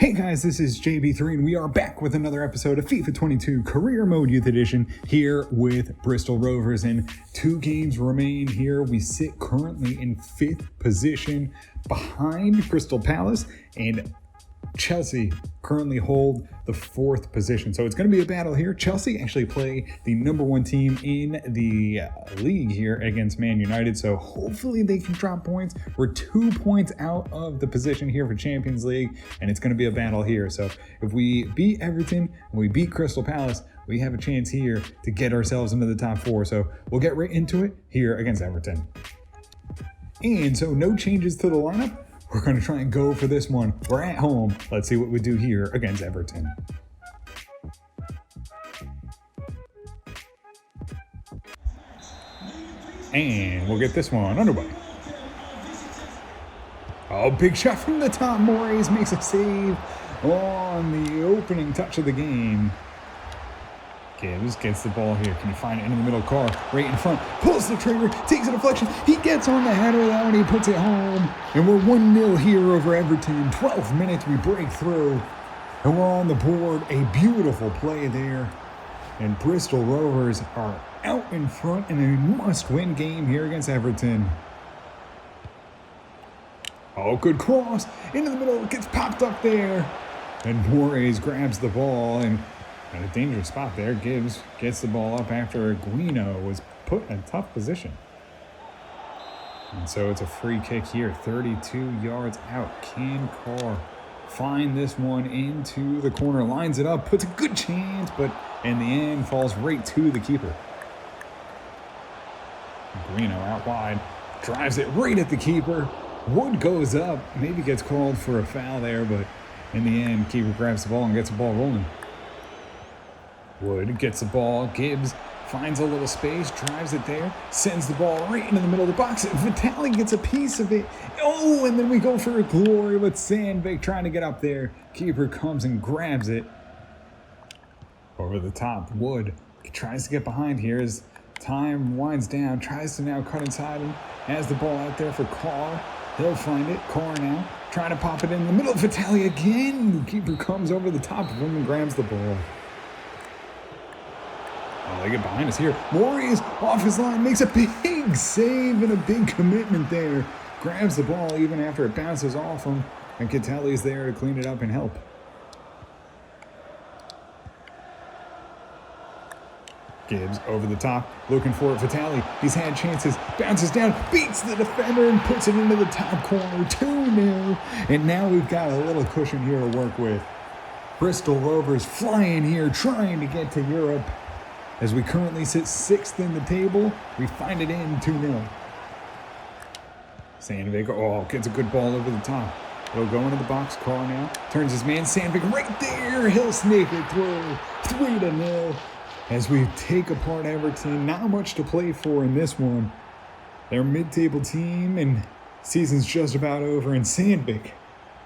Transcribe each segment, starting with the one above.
Hey guys, this is JB3 and we are back with another episode of FIFA 22 Career Mode Youth Edition here with Bristol Rovers, and 2 games remain here. We sit currently in 5th position behind Crystal Palace, and Chelsea currently hold the 4th position. So it's going to be a battle here. Chelsea actually play the number 1 team in the league here against Man United. So hopefully they can drop points. We're 2 points out of the position here for Champions League, and it's going to be a battle here. So if we beat Everton and we beat Crystal Palace, we have a chance here to get ourselves into the top 4. So we'll get right into it here against Everton. And so no changes to the lineup. We're going to try and go for this one. We're at home. Let's see what we do here against Everton. And we'll get this one underway. Oh, big shot from the top. Moraes makes a save on the opening touch of the game. Gibbs gets the ball here. Can you find it in the middle? Carr right in front. Pulls the trigger. Takes a deflection. He gets on the header though, and he puts it home. And we're 1-0 here over Everton. 12 minutes we break through. And we're on the board. A beautiful play there. And Bristol Rovers are out in front in a must-win game here against Everton. Oh, good cross. Into the middle. Gets popped up there. And Moraes grabs the ball and in a dangerous spot there. Gibbs gets the ball up after Aguino was put in a tough position. And so it's a free kick here, 32 yards out. Can Carr find this one into the corner, lines it up, puts a good chance, but in the end falls right to the keeper. Aguino out wide, drives it right at the keeper. Wood goes up, maybe gets called for a foul there, but in the end, keeper grabs the ball and gets the ball rolling. Wood gets the ball. Gibbs finds a little space, drives it there, sends the ball right into the middle of the box. Vitali gets a piece of it. Oh, and then we go for a glory with Sandvik trying to get up there. Keeper comes and grabs it. Over the top, Wood tries to get behind here as time winds down, tries to now cut inside him. Has the ball out there for Carr. He'll find it. Carr now trying to pop it in the middle. Vitali again. The keeper comes over the top of him and grabs the ball. Oh, they get behind us here. Moraes off his line, makes a big save and a big commitment there. Grabs the ball even after it bounces off him. And Catelli's there to clean it up and help. Gibbs over the top, looking for it. Vitali, he's had chances, bounces down, beats the defender and puts it into the top corner. 2-0. And now we've got a little cushion here to work with. Bristol Rovers flying here, trying to get to Europe. As we currently sit 6th in the table, we find it in 2-0. Sandvik, gets a good ball over the top. It'll go into the box. Carr now turns his man. Sandvik right there. He'll snake it through. 3-0. As we take apart Everton, not much to play for in this one. They're a mid-table team, and season's just about over. And Sandvik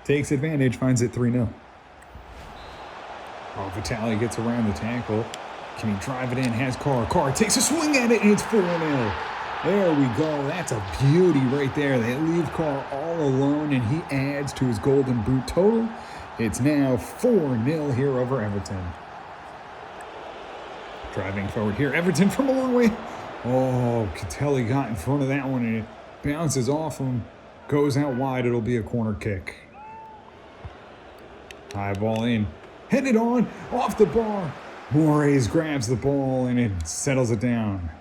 takes advantage, finds it 3-0. Oh, Vitali gets around the tackle. Can he drive it in? Has Carr. Carr takes a swing at it, and it's 4-0. There we go. That's a beauty right there. They leave Carr all alone, and he adds to his golden boot total. It's now 4-0 here over Everton. Driving forward here. Everton from a long way. Oh, Catelli got in front of that one, and it bounces off him. Goes out wide. It'll be a corner kick. High ball in. Headed on. Off the bar. Moraes grabs the ball and it settles it down.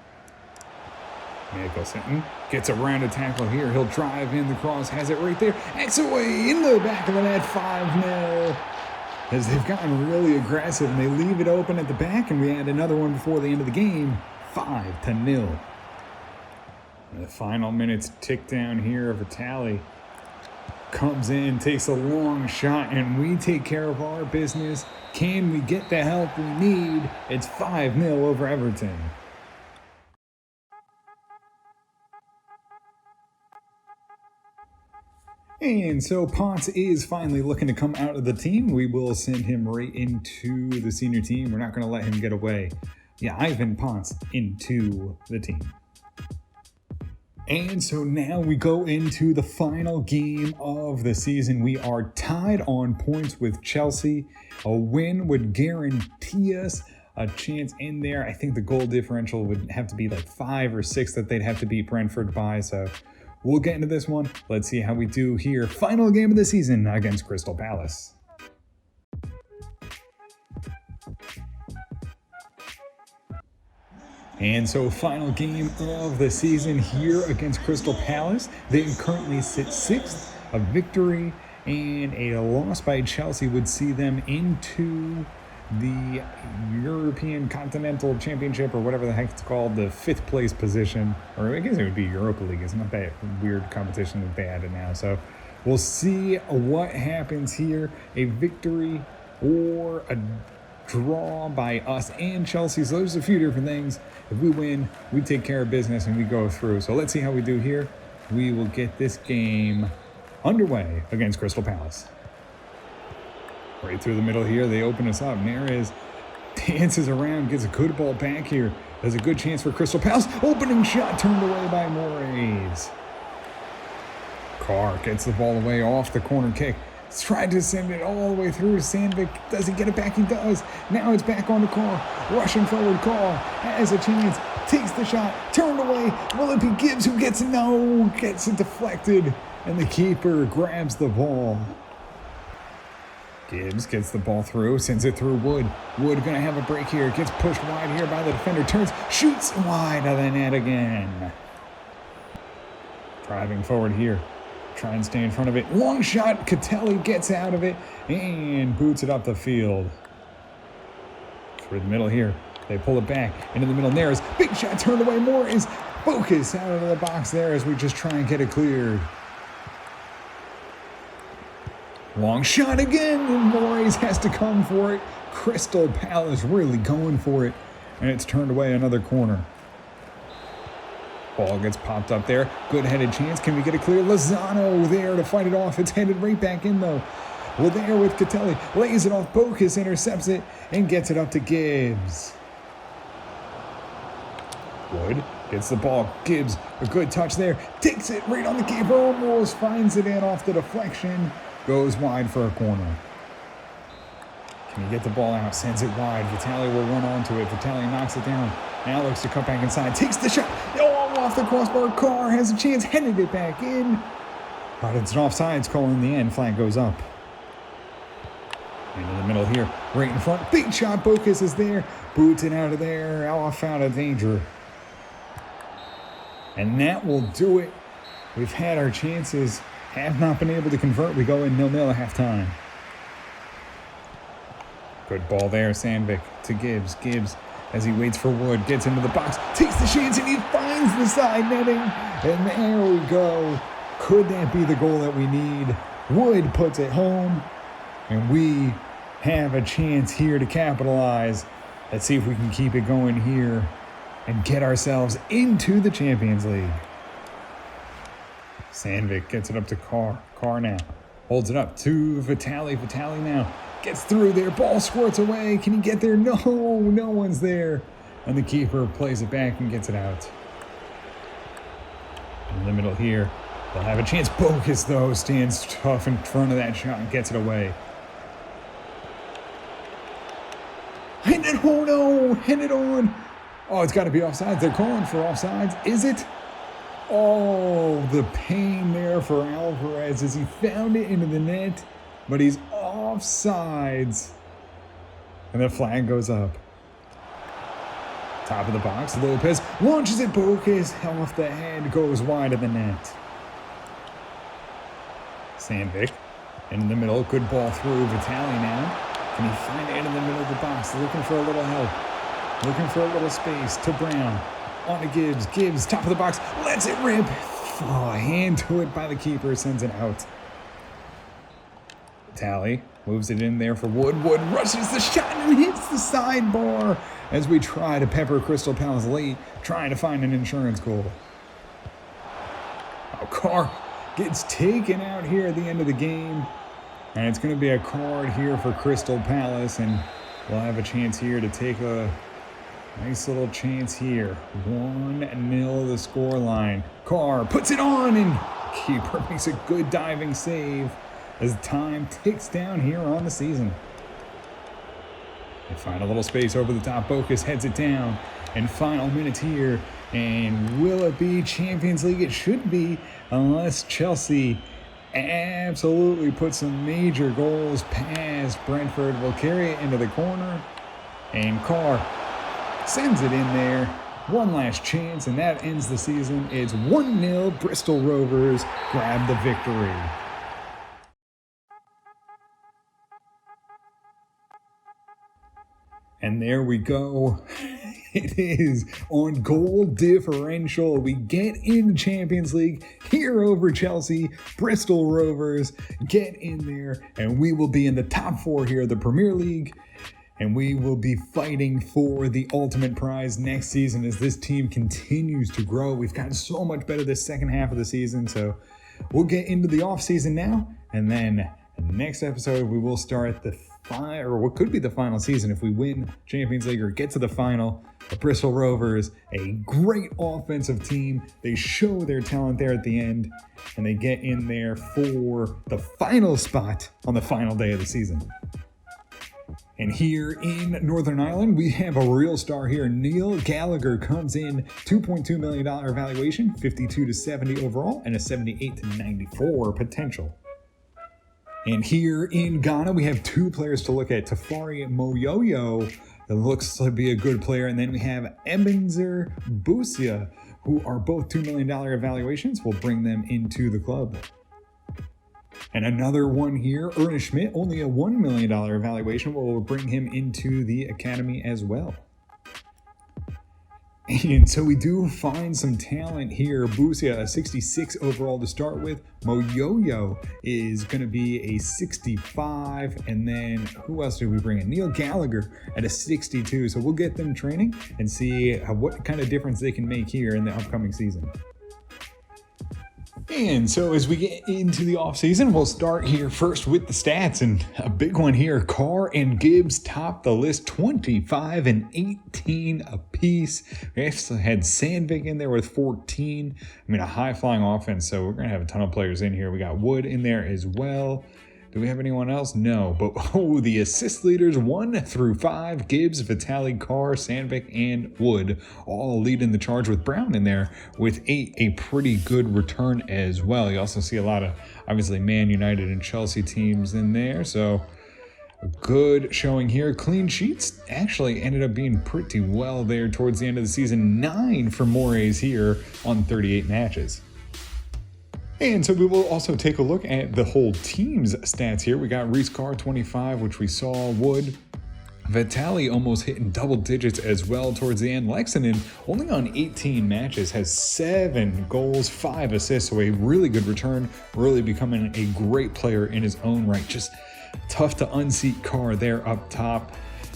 Nicholson gets around a tackle here. He'll drive in the cross, has it right there. X away in the back of the net, 5-0. As they've gotten really aggressive and they leave it open at the back, and we add another one before the end of the game, 5-0. The final minutes tick down here. Vitali comes in, takes a long shot, and we take care of our business. Can we get the help we need? It's 5-0 over Everton. And so Ponce is finally looking to come out of the team. We will send him right into the senior team. We're not going to let him get away. Yeah, Ivan Ponce into the team. And so now we go into the final game of the season. We are tied on points with Chelsea. A win would guarantee us a chance in there. I think the goal differential would have to be like 5 or 6 that they'd have to beat Brentford by. So we'll get into this one. Let's see how we do here. Final game of the season against Crystal Palace. And so final game of the season here against Crystal Palace. They currently sit 6th. A victory and a loss by Chelsea would see them into the European Continental Championship, or whatever the heck it's called, the 5th place position. Or I guess it would be Europa League. It's not that weird competition that they added now. So we'll see what happens here. A victory or a draw by us and Chelsea. So there's a few different things. If we win, we take care of business and we go through. So let's see how we do here. We will get this game underway against Crystal Palace. Right through the middle here, they open us up. Neres dances around, gets a good ball back here. There's a good chance for Crystal Palace. Opening shot turned away by Moraes. Carr gets the ball away off the corner kick. Tried to send it all the way through. Sandvik, does he get it back? He does. Now it's back on the Carr. Rushing forward, Carr has a chance. Takes the shot. Turned away. Will it be Gibbs who gets it? No. Gets it deflected. And the keeper grabs the ball. Gibbs gets the ball through. Sends it through Wood. Wood going to have a break here. Gets pushed wide here by the defender. Turns. Shoots wide of the net again. Driving forward here. Try and stay in front of it. Long shot. Catelli gets out of it and boots it up the field. Through the middle here. They pull it back into the middle. Neres. Big shot turned away. Moraes. Focus out of the box there as we just try and get it cleared. Long shot again. And Moraes has to come for it. Crystal Palace really going for it. And it's turned away another corner. Ball gets popped up there. Good headed chance. Can we get it clear? Lozano there to fight it off. It's headed right back in though. Well, there with Catelli. Lays it off. Bokus intercepts it and gets it up to Gibbs. Wood gets the ball. Gibbs, a good touch there. Takes it right on the keeper. Almost finds it in off the deflection. Goes wide for a corner. Can he get the ball out? Sends it wide. Vitali will run onto it. Vitali knocks it down. Now looks to cut back inside. Takes the shot. Oh, off the crossbar. Carr has a chance. Headed it back in. But it's an offsides call in the end. Flag goes up. Into the middle here. Right in front. Big shot. Bokus is there. Boots it out of there. Off out of danger. And that will do it. We've had our chances. Have not been able to convert. We go in 0-0 at halftime. Good ball there. Sandvik to Gibbs. Gibbs, as he waits for Wood, gets into the box, takes the chance, and he finds the side netting. And there we go. Could that be the goal that we need? Wood puts it home, and we have a chance here to capitalize. Let's see if we can keep it going here and get ourselves into the Champions League. Sandvik gets it up to Carr. Carr now holds it up to Vitali. Vitali now gets through there. Ball squirts away. Can he get there? No, no one's there. And the keeper plays it back and gets it out. In the middle here, they'll have a chance. Bokus, though, stands tough in front of that shot and gets it away. And then, oh no, hit it on. Oh, it's got to be offsides. They're calling for offsides. Is it? Oh, the pain there for Alvarez as he found it into the net, but he's offsides. And the flag goes up. Top of the box, Lopez launches it. Bokus off the head, goes wide of the net. Sandvik in the middle, good ball through. Vitali now. Can he find it in the middle of the box? Looking for a little help. Looking for a little space to Brown. On to Gibbs. Gibbs, top of the box, lets it rip. Oh, hand to it by the keeper, sends it out. Vitali moves it in there for Wood. Wood rushes the shot and hits the sidebar as we try to pepper Crystal Palace late, trying to find an insurance goal. Oh, Carr gets taken out here at the end of the game. And it's going to be a card here for Crystal Palace, and we'll have a chance here to take a Nice little chance here. 1-0 the scoreline. Carr puts it on and keeper makes a good diving save as time ticks down here on the season. They find a little space over the top. Bokus heads it down. And final minutes here. And will it be Champions League? It should be, unless Chelsea absolutely puts some major goals past Brentford. Will carry it into the corner. And Carr sends it in there. One last chance, and that ends the season. It's 1-0. Bristol Rovers grab the victory. And there we go. It is on goal differential. We get in the Champions League here over Chelsea. Bristol Rovers get in there, and we will be in the top 4 here of the Premier League. And we will be fighting for the ultimate prize next season as this team continues to grow. We've gotten so much better this second half of the season. So we'll get into the off season now. And then next episode, we will start what could be the final season if we win Champions League or get to the final. The Bristol Rovers, a great offensive team. They show their talent there at the end. And they get in there for the final spot on the final day of the season. And here in Northern Ireland, we have a real star here. Neil Gallagher comes in, $2.2 million valuation, 52-70 overall, and a 78-94 potential. And here in Ghana, we have 2 players to look at. Tafari Moyoyo, that looks to be a good player. And then we have Ebenezer Busia, who are both $2 million evaluations. We'll bring them into the club. And another one here, Ernest Schmidt, only a $1 million evaluation. We'll bring him into the academy as well. And so we do find some talent here. Busia, a 66 overall to start with. Moyoyo is going to be a 65. And then who else did we bring in? Neil Gallagher at a 62. So we'll get them training and see what kind of difference they can make here in the upcoming season. And so as we get into the offseason, we'll start here first with the stats. And a big one here, Carr and Gibbs top the list, 25 and 18 apiece. We actually had Sandvik in there with 14. I mean, a high-flying offense, so we're going to have a ton of players in here. We got Wood in there as well. Do we have anyone else? No. But the assist leaders 1 through 5, Gibbs, Vitali, Carr, Sandvik, and Wood, all leading the charge with Brown in there with a pretty good return as well. You also see a lot of, obviously, Man United and Chelsea teams in there. So a good showing here. Clean sheets actually ended up being pretty well there towards the end of the season. 9 for Moraes here on 38 matches. And so we will also take a look at the whole team's stats here. We got Reece Carr, 25, which we saw. Wood, Vitali almost hitting double digits as well towards the end. Lexington, only on 18 matches, has 7 goals, 5 assists. So a really good return, really becoming a great player in his own right. Just tough to unseat Carr there up top.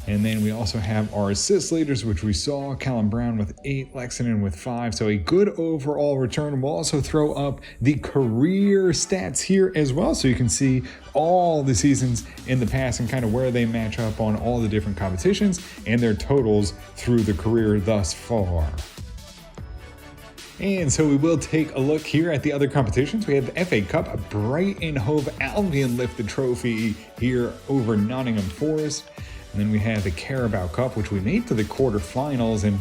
And then we also have our assist leaders, which we saw. Callum Brown with 8, Lexington with 5. So a good overall return. We'll also throw up the career stats here as well, so you can see all the seasons in the past and kind of where they match up on all the different competitions and their totals through the career thus far. And so we will take a look here at the other competitions. We have the FA Cup. Brighton Hove Albion lift the trophy here over Nottingham Forest. And then we have the Carabao Cup, which we made to the quarterfinals and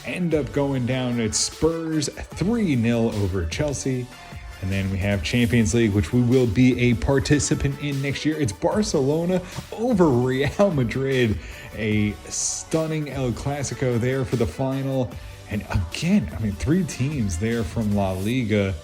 end up going down at Spurs 3-0 over Chelsea. And then we have Champions League, which we will be a participant in next year. It's Barcelona over Real Madrid. A stunning El Clasico there for the final. And again, 3 teams there from La Liga.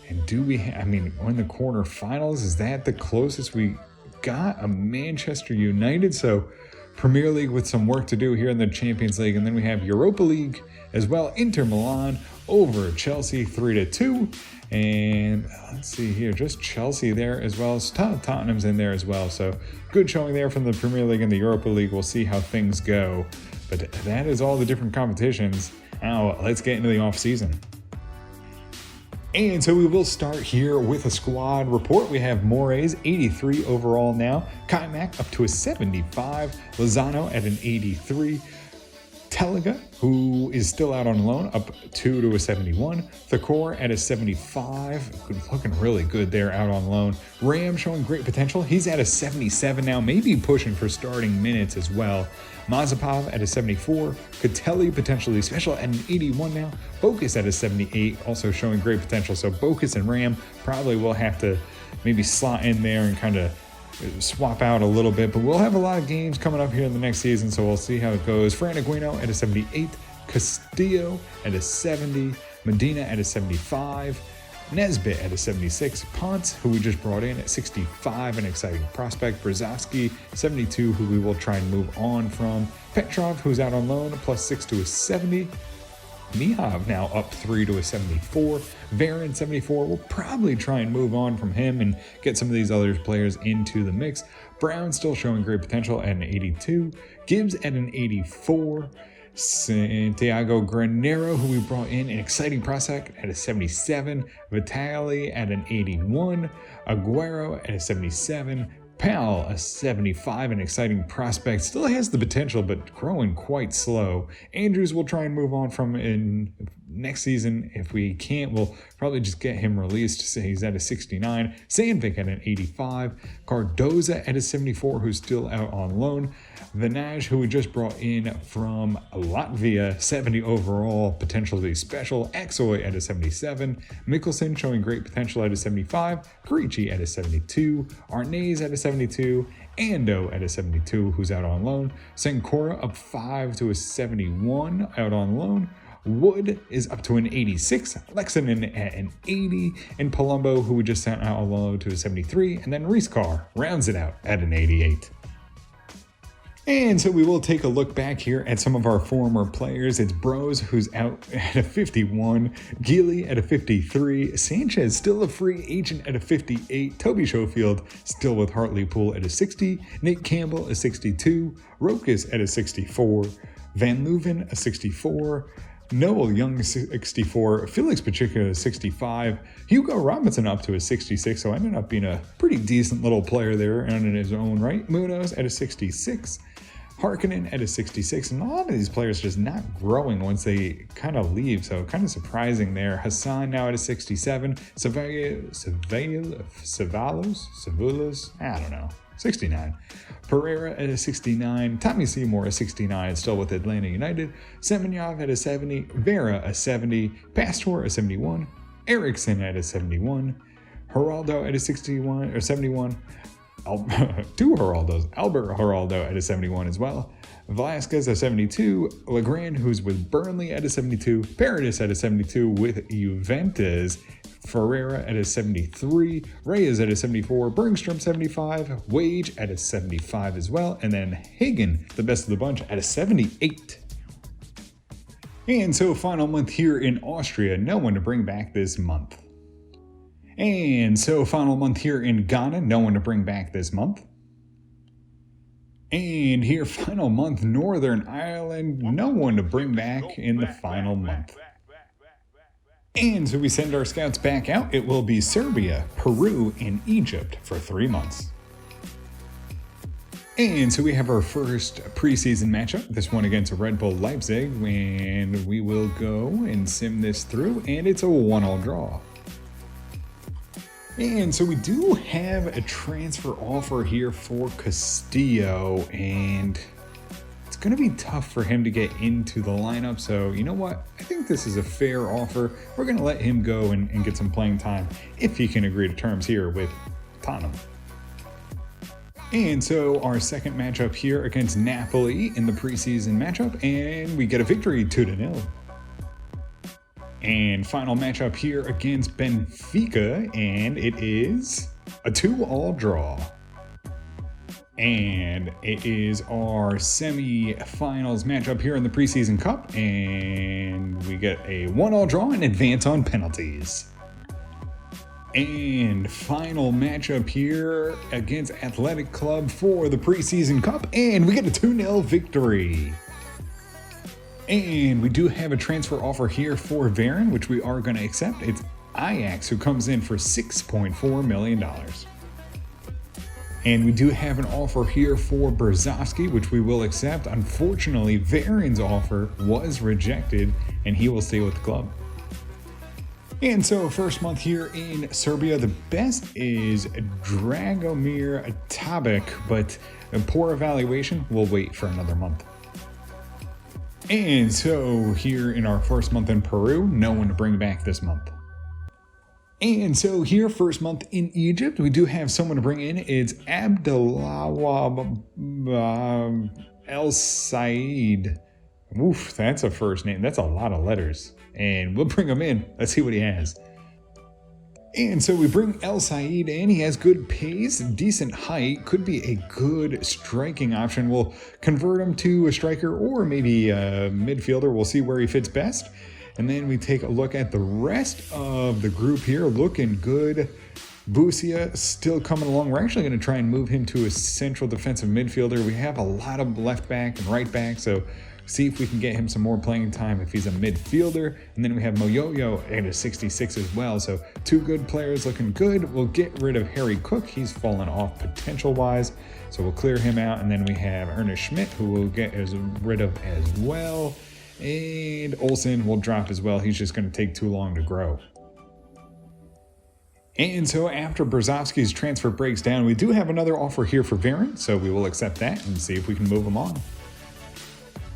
And do we we're in the quarterfinals. Is that the closest we got? A Manchester United. So Premier League with some work to do here in the Champions League. And then we have Europa League as well. Inter Milan over Chelsea 3-2. And let's see here, just Chelsea there as well. Tottenham's in there as well. So good showing there from the Premier League and the Europa League. We'll see how things go. But that is all the different competitions. Now let's get into the off season. And so we will start here with a squad report. We have Moraes, 83 overall now. Kaimak up to a 75. Lozano at an 83. Teliga, who is still out on loan, up 2 to a 71. Thakor at a 75, looking really good there out on loan. Ram showing great potential. He's at a 77 now, maybe pushing for starting minutes as well. Mazepov at a 74. Katelli potentially special at an 81 now. Bokus at a 78, also showing great potential. So Bokus and Ram probably will have to maybe slot in there and kind of swap out a little bit, but we'll have a lot of games coming up here in the next season, so we'll see how it goes. Fran Aguino at a 78, Castillo at a 70, Medina at a 75, Nesbitt at a 76, Ponce, who we just brought in, at 65, an exciting prospect, Brzezowski 72, who we will try and move on from, Petrov, who's out on loan, +6 to a 70, Mihov now up 3 to a 74. Varin 74. We'll probably try and move on from him and get some of these other players into the mix. Brown still showing great potential at an 82. Gibbs at an 84. Santiago Granero, who we brought in, an exciting prospect, at a 77. Vitali at an 81. Aguero at a 77. Powell, a 75, an exciting prospect, still has the potential, but growing quite slow. Andrews will try and move on from in next season. If we can't, we'll probably just get him released. So he's at a 69. Sandvik at an 85. Cardoza at a 74, who's still out on loan. Vinaj, who we just brought in from Latvia, 70 overall, potentially special. Axoy at a 77. Mikkelsen showing great potential at a 75. Karichi at a 72. Arnaise at a 72. Ando at a 72, who's out on loan. Senkora up 5 to a 71, out on loan. Wood is up to an 86, Lexington at an 80, and Palumbo, who we just sent out on loan, to a 73, and then Reese Carr rounds it out at an 88. And so we will take a look back here at some of our former players. It's Bros, who's out at a 51, Gili at a 53, Sanchez still a free agent at a 58, Toby Schofield still with Hartlepool at a 60, Nate Campbell a 62, Rokas at a 64, Van Leuven a 64, Noel Young 64, Felix Pacheco 65, Hugo Robinson up to a 66, so ended up being a pretty decent little player there and in his own right. Munoz at a 66, Harkonnen at a 66, and a lot of these players just not growing once they kind of leave, so kind of surprising there. Hassan now at a 67, Ceballos, I don't know, 69. Pereira at a 69, Tommy Seymour a 69, still with Atlanta United, Semenyov at a 70, Vera a 70, Pastor a 71, Eriksson at a 71, Geraldo at a 61 or 71, two Geraldos, Albert Geraldo at a 71 as well, Velasquez at 72, Legrand, who's with Burnley, at a 72, Paradis at a 72 with Juventus, Ferreira at a 73, Reyes at a 74, Bergstrom 75, Wage at a 75 as well, and then Hagen, the best of the bunch, at a 78. And so final month here in Austria, no one to bring back this month. And so final month here in Ghana, no one to bring back this month. And here final month Northern Ireland, no one to bring back in the final month. And so we send our scouts back out. It will be Serbia, Peru, and Egypt for 3 months. And so we have our first preseason matchup, this one against Red Bull Leipzig, and we will go and sim this through, and it's a 1-1 draw. And so we do have a transfer offer here for Castillo, and it's going to be tough for him to get into the lineup. So you know what? I think this is a fair offer. We're going to let him go and get some playing time if he can agree to terms here with Tottenham. And so our second matchup here against Napoli in the preseason matchup, and we get a victory 2-0. And final matchup here against Benfica, and it is a 2-2 draw. And it is our semi-finals matchup here in the preseason cup, and we get a 1-1 draw and advance on penalties. And final matchup here against Athletic Club for the preseason cup, and we get a 2-0 victory. And we do have a transfer offer here for Varin, which we are going to accept. It's Ajax, who comes in for $6.4 million. And we do have an offer here for Brzezowski, which we will accept. Unfortunately, Varian's offer was rejected, and he will stay with the club. And so, first month here in Serbia, the best is Dragomir Tabak, but a poor evaluation. We'll wait for another month. And so, here in our first month in Peru, no one to bring back this month. And so here, first month in Egypt, we do have someone to bring in. It's Abdullah El Said. Oof, that's a first name. That's a lot of letters. And we'll bring him in. Let's see what he has. And so we bring El Said in. He has good pace, decent height, could be a good striking option. We'll convert him to a striker or maybe a midfielder. We'll see where he fits best. And then we take a look at the rest of the group here, looking good. Busia still coming along. We're actually going to try and move him to a central defensive midfielder. We have a lot of left back and right back, so see if we can get him some more playing time if he's a midfielder. And then we have Moyoyo at a 66 as well. So two good players looking good. We'll get rid of Harry Cook. He's fallen off potential-wise, so we'll clear him out. And then we have Ernest Schmidt, who we'll get rid of as well. And Olsen will drop as well. He's just going to take too long to grow. And so after Brzezowski's transfer breaks down, we do have another offer here for Varian, so we will accept that and see if we can move him on.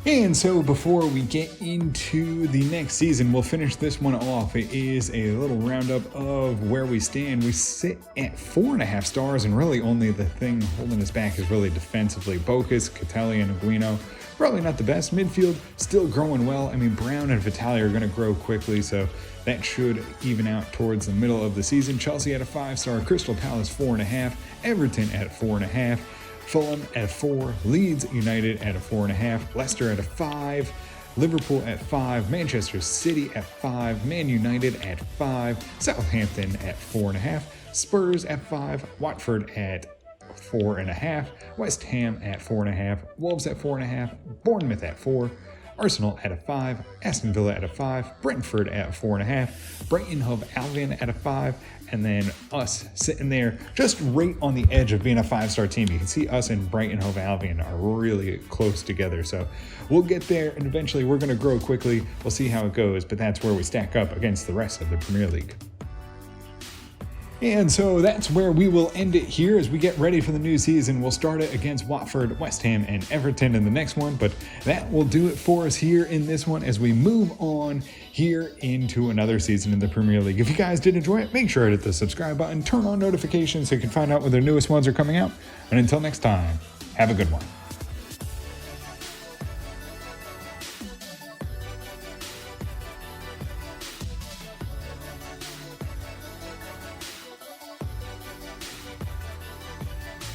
And so before we get into the next season, we'll finish this one off. It is a little roundup of where we stand. We sit at 4.5 stars, and really only the thing holding us back is really defensively. Bocas, Catelli, and Aguino, probably not the best. Midfield, still growing well. I mean, Brown and Vitali are going to grow quickly, so that should even out towards the middle of the season. Chelsea at a 5-star, Crystal Palace 4.5, Everton at 4.5, Fulham at 4, Leeds United at a 4.5, Leicester at a 5, Liverpool at 5, Manchester City at 5, Man United at 5, Southampton at 4.5, Spurs at 5, Watford at 4.5, West Ham at 4.5, Wolves at 4.5, Bournemouth at 4, Arsenal at a 5, Aston Villa at a 5, Brentford at 4.5, Brighton Hove Albion at a 5, and then us sitting there just right on the edge of being a 5-star team. You can see us and Brighton Hove Albion are really close together, so we'll get there, and eventually we're going to grow quickly. We'll see how it goes, but that's where we stack up against the rest of the Premier League. And so that's where we will end it here as we get ready for the new season. We'll start it against Watford, West Ham, and Everton in the next one, but that will do it for us here in this one as we move on here into another season in the Premier League. If you guys did enjoy it, make sure to hit the subscribe button, turn on notifications so you can find out when the newest ones are coming out. And until next time, have a good one.